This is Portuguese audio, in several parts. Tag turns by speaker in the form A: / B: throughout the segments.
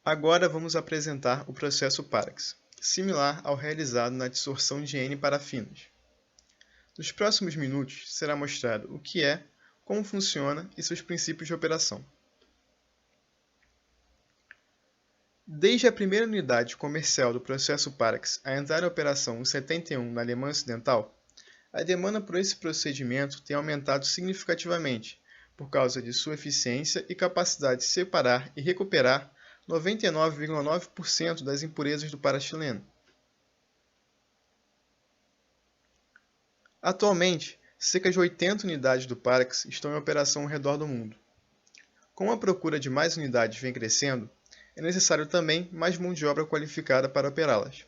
A: Agora vamos apresentar o processo Parax, similar ao realizado na adsorção de N-parafinas. Nos próximos minutos será mostrado o que é, como funciona e seus princípios de operação. Desde a primeira unidade comercial do processo Parax a entrar em operação em 71 na Alemanha Ocidental, a demanda por esse procedimento tem aumentado significativamente por causa de sua eficiência e capacidade de separar e recuperar 99,9% das impurezas do parachileno. Atualmente, cerca de 80 unidades do Parax estão em operação ao redor do mundo. Como a procura de mais unidades vem crescendo, é necessário também mais mão de obra qualificada para operá-las.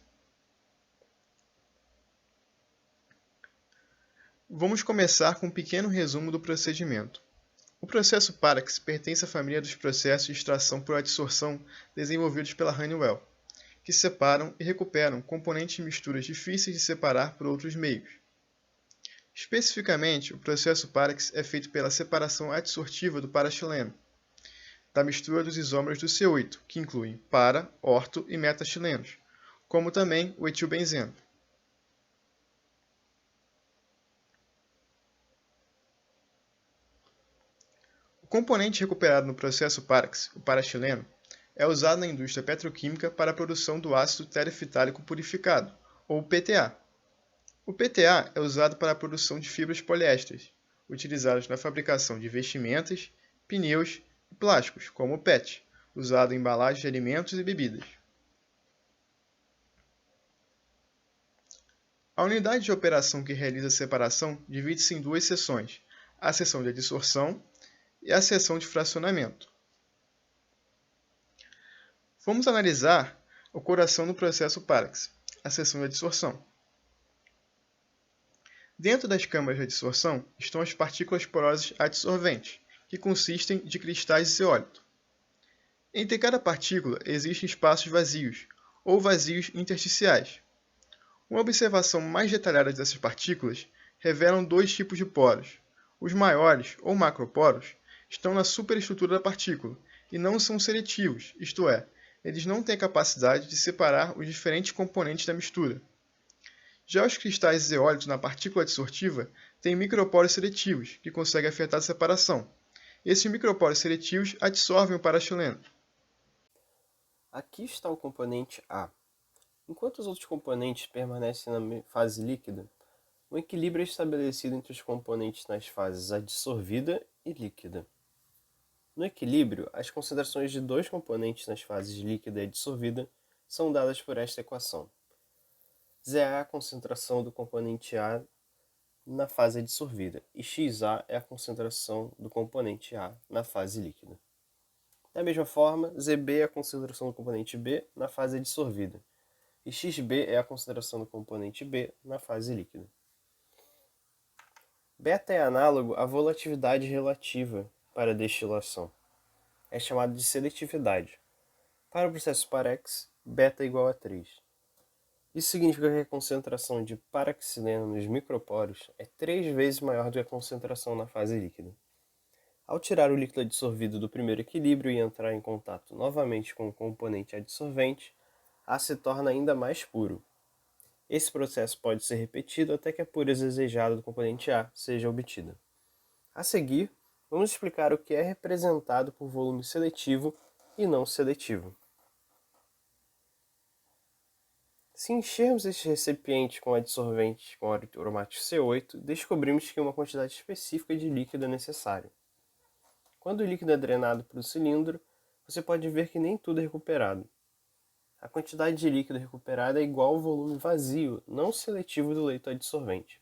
A: Vamos começar com um pequeno resumo do procedimento. O processo Parax pertence à família dos processos de extração por adsorção desenvolvidos pela Honeywell, que separam e recuperam componentes de misturas difíceis de separar por outros meios. Especificamente, o processo Parax é feito pela separação adsortiva do parachileno, da mistura dos isômeros do C8, que incluem para, orto e metachilenos, como também o etilbenzeno. O componente recuperado no processo Parax, o parachileno, é usado na indústria petroquímica para a produção do ácido terefitálico purificado, ou PTA. O PTA é usado para a produção de fibras poliésteres, utilizadas na fabricação de vestimentas, pneus e plásticos, como o PET, usado em embalagens de alimentos e bebidas. A unidade de operação que realiza a separação divide-se em duas seções, a seção de adsorção e a seção de fracionamento. Vamos analisar o coração do processo Parax, a seção de adsorção. Dentro das câmaras de adsorção estão as partículas porosas adsorventes, que consistem de cristais de zeólito. Entre cada partícula existem espaços vazios, ou vazios intersticiais. Uma observação mais detalhada dessas partículas revelam dois tipos de poros. Os maiores, ou macroporos, estão na superestrutura da partícula e não são seletivos, isto é, eles não têm a capacidade de separar os diferentes componentes da mistura. Já os cristais zeólitos na partícula adsortiva têm microporos seletivos, que conseguem afetar a separação. Esses microporos seletivos adsorvem o parachileno.
B: Aqui está o componente A. Enquanto os outros componentes permanecem na fase líquida, o equilíbrio é estabelecido entre os componentes nas fases adsorvida e líquida. No equilíbrio, as concentrações de dois componentes nas fases líquida e adsorvida são dadas por esta equação. ZA é a concentração do componente A na fase adsorvida e XA é a concentração do componente A na fase líquida. Da mesma forma, ZB é a concentração do componente B na fase adsorvida e XB é a concentração do componente B na fase líquida. Beta é análogo à volatilidade relativa para a destilação. É chamado de seletividade. Para o processo Parax, beta é igual a 3. Isso significa que a concentração de paraxileno nos microporos é 3 vezes maior do que a concentração na fase líquida. Ao tirar o líquido adsorvido do primeiro equilíbrio e entrar em contato novamente com o componente adsorvente, A se torna ainda mais puro. Esse processo pode ser repetido até que a pureza desejada do componente A seja obtida. A seguir, vamos explicar o que é representado por volume seletivo e não seletivo. Se enchermos este recipiente com adsorvente com óleo aromático C8, descobrimos que uma quantidade específica de líquido é necessária. Quando o líquido é drenado para o cilindro, você pode ver que nem tudo é recuperado. A quantidade de líquido recuperado é igual ao volume vazio, não seletivo do leito adsorvente.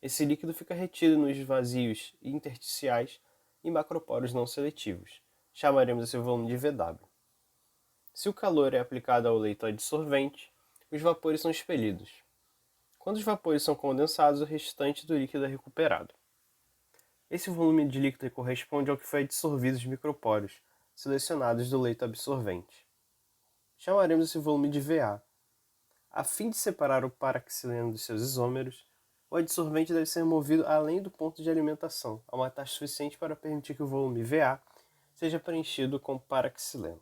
B: Esse líquido fica retido nos vazios intersticiais e macroporos não seletivos. Chamaremos esse volume de VW. Se o calor é aplicado ao leito adsorvente, os vapores são expelidos. Quando os vapores são condensados, o restante do líquido é recuperado. Esse volume de líquido corresponde ao que foi adsorvido dos microporos, selecionados do leito absorvente. Chamaremos esse volume de VA. A fim de separar o paraxileno dos seus isômeros, o adsorvente deve ser movido além do ponto de alimentação, a uma taxa suficiente para permitir que o volume VA seja preenchido com paraxileno.